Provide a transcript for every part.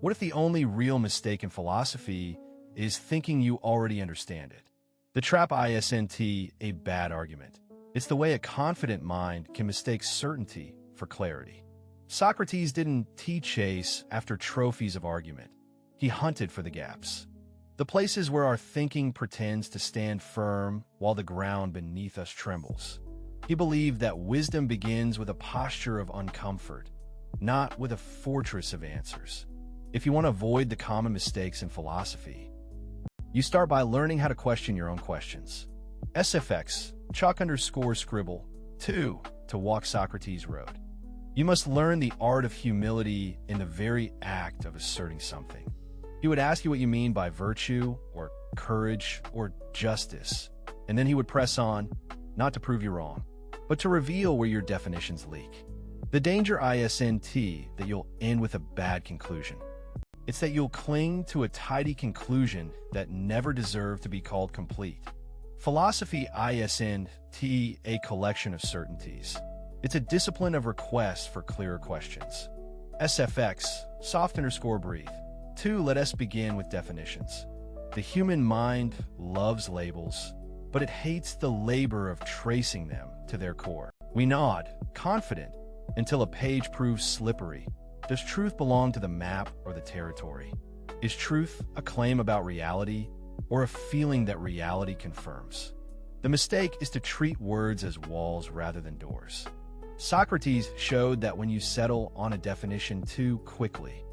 What if the only real mistake in philosophy is thinking you already understand it? The trap isn't a bad argument. It's the way a confident mind can mistake certainty for clarity. Socrates didn't chase after trophies of argument. He hunted for the gaps. The places where our thinking pretends to stand firm while the ground beneath us trembles. He believed that wisdom begins with a posture of uncomfort, not with a fortress of answers. If you want to avoid the common mistakes in philosophy, you start by learning how to question your own questions. SFX, chalk_scribble, 2, to walk Socrates' road. You must learn the art of humility in the very act of asserting something. He would ask you what you mean by virtue, or courage, or justice, and then he would press on, not to prove you wrong, but to reveal where your definitions leak. The danger isn't that you'll end with a bad conclusion. It's that you'll cling to a tidy conclusion that never deserved to be called complete. Philosophy isn't a collection of certainties. It's a discipline of requests for clearer questions. SFX, soft_breathe. 2, let us begin with definitions. The human mind loves labels, but it hates the labor of tracing them to their core. We nod, confident, until a page proves slippery. Does truth belong to the map or the territory? Is truth a claim about reality or a feeling that reality confirms? The mistake is to treat words as walls rather than doors. Socrates showed that when you settle on a definition too quickly,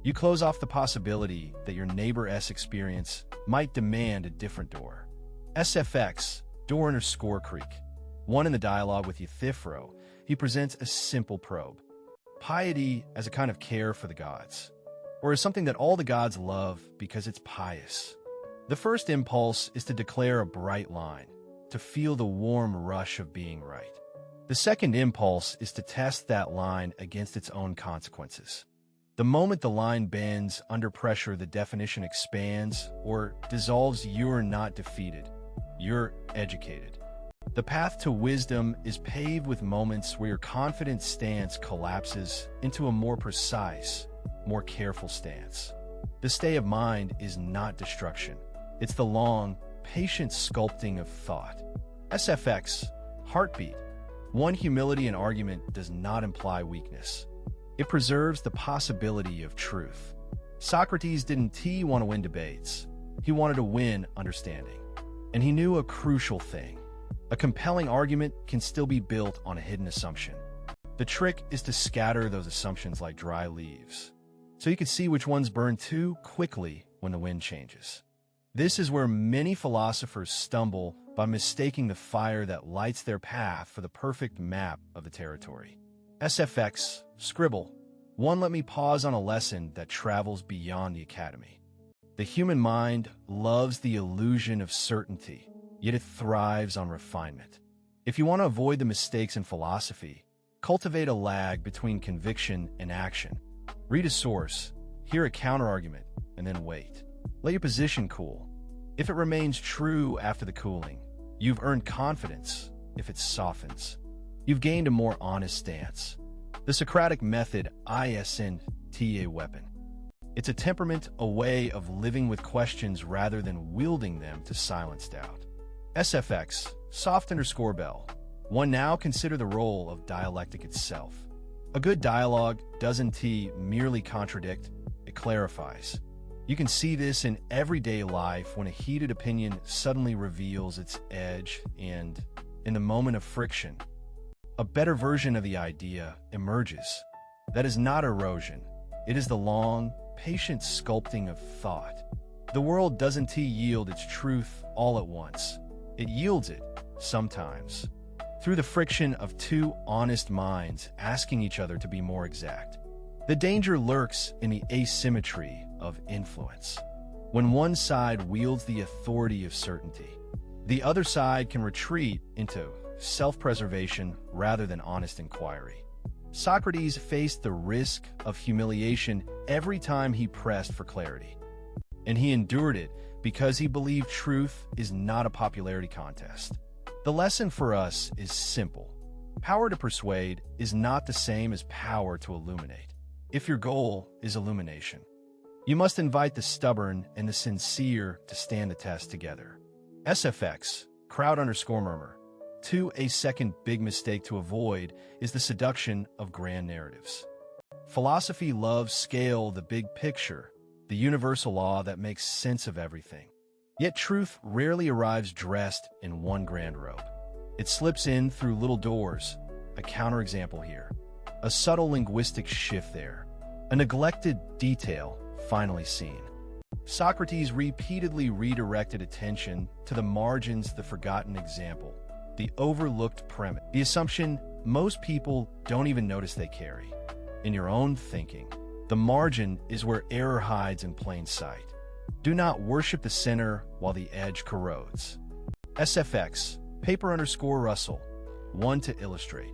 you close off the possibility that your neighbor's experience might demand a different door. SFX, door_creek. 1 in the dialogue with Euthyphro, he presents a simple probe. Piety as a kind of care for the gods, or as something that all the gods love because it's pious. The first impulse is to declare a bright line, to feel the warm rush of being right. The second impulse is to test that line against its own consequences. The moment the line bends under pressure, the definition expands or dissolves. You're not defeated. You're educated. The path to wisdom is paved with moments where your confident stance collapses into a more precise, more careful stance. The stay of mind is not destruction. It's the long, patient sculpting of thought. SFX, heartbeat. 1, humility in argument does not imply weakness. It preserves the possibility of truth. Socrates didn't want to win debates. He wanted to win understanding. And he knew a crucial thing. A compelling argument can still be built on a hidden assumption. The trick is to scatter those assumptions like dry leaves, so you can see which ones burn too quickly when the wind changes. This is where many philosophers stumble by mistaking the fire that lights their path for the perfect map of the territory. SFX, scribble. 1, let me pause on a lesson that travels beyond the academy. The human mind loves the illusion of certainty, yet it thrives on refinement. If you want to avoid the mistakes in philosophy, cultivate a lag between conviction and action. Read a source, hear a counterargument, and then wait. Let your position cool. If it remains true after the cooling, you've earned confidence. If it softens, you've gained a more honest stance. The Socratic method isn't a weapon. It's a temperament, a way of living with questions rather than wielding them to silence doubt. SFX, soft_bell. 1, now consider the role of dialectic itself. A good dialogue doesn't merely contradict, it clarifies. You can see this in everyday life when a heated opinion suddenly reveals its edge and, in the moment of friction, a better version of the idea emerges. That is not erosion. It is the long, patient sculpting of thought. The world doesn't yield its truth all at once. It yields it, sometimes, through the friction of 2 honest minds asking each other to be more exact. The danger lurks in the asymmetry of influence. When one side wields the authority of certainty, the other side can retreat into self-preservation rather than honest inquiry. Socrates faced the risk of humiliation every time he pressed for clarity, and he endured it because he believed truth is not a popularity contest. The lesson for us is simple. Power to persuade is not the same as power to illuminate. If your goal is illumination, You must invite the stubborn and the sincere to stand the test together. SFX, crowd_murmur. 2. A second big mistake to avoid is the seduction of grand narratives. Philosophy loves scale, the big picture, the universal law that makes sense of everything. Yet truth rarely arrives dressed in one grand robe. It slips in through little doors. A counterexample here. A subtle linguistic shift there. A neglected detail finally seen. Socrates repeatedly redirected attention to the margins, the forgotten example, the overlooked premise, the assumption most people don't even notice they carry. In your own thinking, the margin is where error hides in plain sight. Do not worship the center while the edge corrodes. SFX, paper_Russell. 1. To illustrate.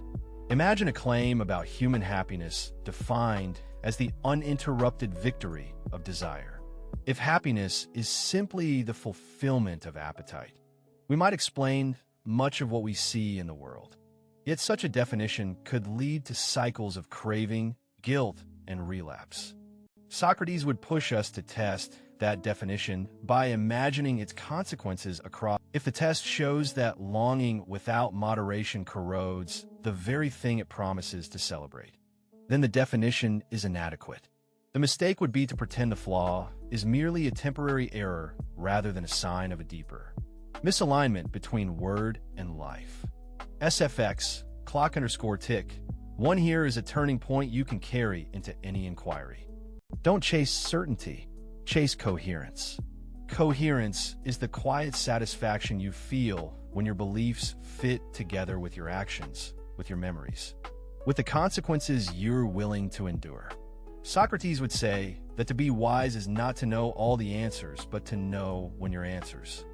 Imagine a claim about human happiness defined as the uninterrupted victory of desire. If happiness is simply the fulfillment of appetite, we might explain much of what we see in the world. Yet such a definition could lead to cycles of craving, guilt, and relapse. Socrates would push us to test that definition by imagining its consequences across. If the test shows that longing without moderation corrodes the very thing it promises to celebrate, then the definition is inadequate. The mistake would be to pretend the flaw is merely a temporary error rather than a sign of a deeper misalignment between word and life. SFX, clock_tick. 1. Here is a turning point you can carry into any inquiry. Don't chase certainty, chase coherence. Coherence is the quiet satisfaction you feel when your beliefs fit together with your actions, with your memories, with the consequences you're willing to endure. Socrates would say that to be wise is not to know all the answers, but to know when your answers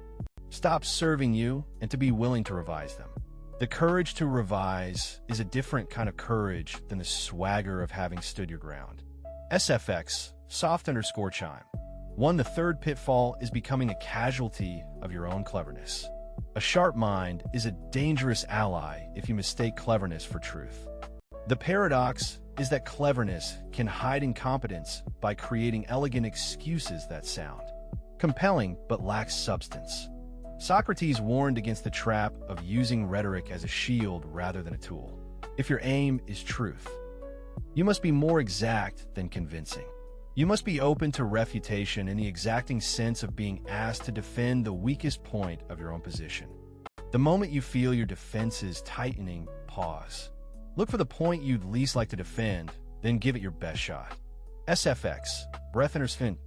stop serving you and to be willing to revise them. The courage to revise is a different kind of courage than the swagger of having stood your ground. SFX, soft_chime. 1. The third pitfall is becoming a casualty of your own cleverness. A sharp mind is a dangerous ally if you mistake cleverness for truth. The paradox is that cleverness can hide incompetence by creating elegant excuses that sound compelling but lack substance. Socrates warned against the trap of using rhetoric as a shield rather than a tool. If your aim is truth, you must be more exact than convincing. You must be open to refutation in the exacting sense of being asked to defend the weakest point of your own position. The moment you feel your defenses tightening, pause. Look for the point you'd least like to defend, then give it your best shot. SFX, breath_fin.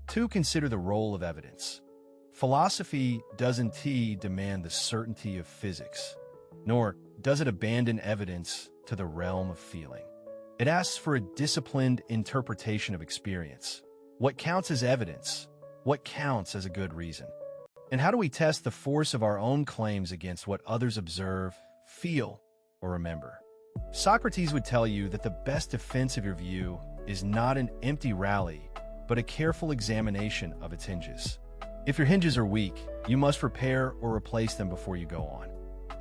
2. Consider the role of evidence. Philosophy doesn't demand the certainty of physics, nor does it abandon evidence to the realm of feeling. It asks for a disciplined interpretation of experience. What counts as evidence? What counts as a good reason? And how do we test the force of our own claims against what others observe, feel, or remember? Socrates would tell you that the best defense of your view is not an empty rally, but a careful examination of its hinges. If your hinges are weak, you must repair or replace them before you go on.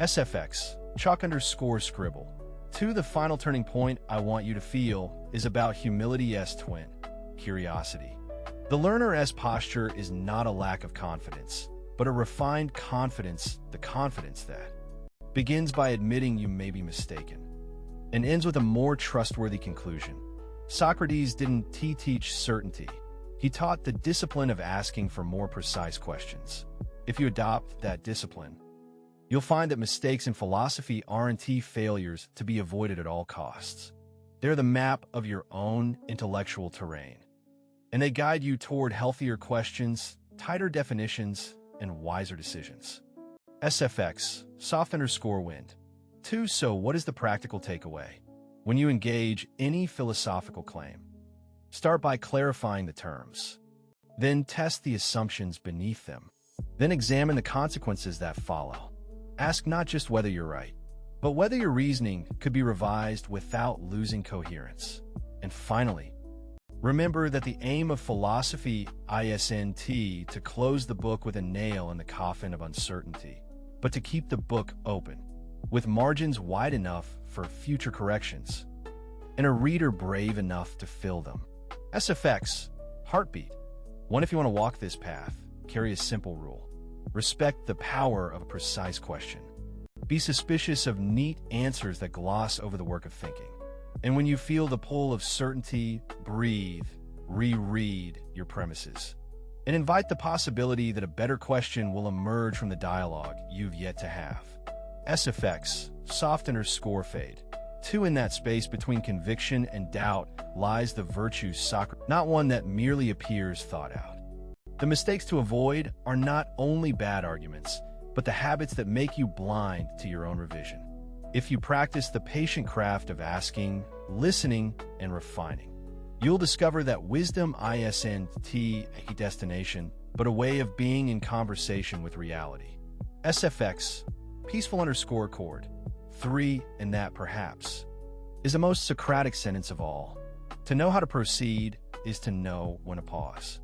SFX, chalk_scribble. 2. The final turning point I want you to feel is about humility's twin, curiosity. The learner's posture is not a lack of confidence, but a refined confidence, the confidence that begins by admitting you may be mistaken and ends with a more trustworthy conclusion. Socrates didn't teach certainty. He taught the discipline of asking for more precise questions. If you adopt that discipline, you'll find that mistakes in philosophy aren't failures to be avoided at all costs. They're the map of your own intellectual terrain, and they guide you toward healthier questions, tighter definitions, and wiser decisions. SFX, soft_wind. 2. So what is the practical takeaway? When you engage any philosophical claim, start by clarifying the terms. Then test the assumptions beneath them. Then examine the consequences that follow. Ask not just whether you're right, but whether your reasoning could be revised without losing coherence. And finally, remember that the aim of philosophy isn't to close the book with a nail in the coffin of uncertainty, but to keep the book open, with margins wide enough for future corrections, and a reader brave enough to fill them. SFX, Heartbeat. 1. If you want to walk this path, carry a simple rule. Respect the power of a precise question. Be suspicious of neat answers that gloss over the work of thinking. And when you feel the pull of certainty, breathe, reread your premises, and invite the possibility that a better question will emerge from the dialogue you've yet to have. SFX, soft_fade. 2. In that space between conviction and doubt lies the virtue Socrates, not one that merely appears thought out. The mistakes to avoid are not only bad arguments, but the habits that make you blind to your own revision. If you practice the patient craft of asking, listening, and refining, you'll discover that wisdom isn't a destination, but a way of being in conversation with reality. SFX, peaceful_chord. 3. And that perhaps is the most Socratic sentence of all. To know how to proceed is to know when to pause.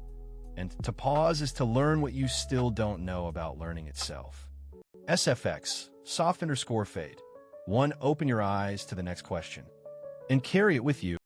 And to pause is to learn what you still don't know about learning itself. SFX, soft_fade. 1. Open your eyes to the next question and carry it with you.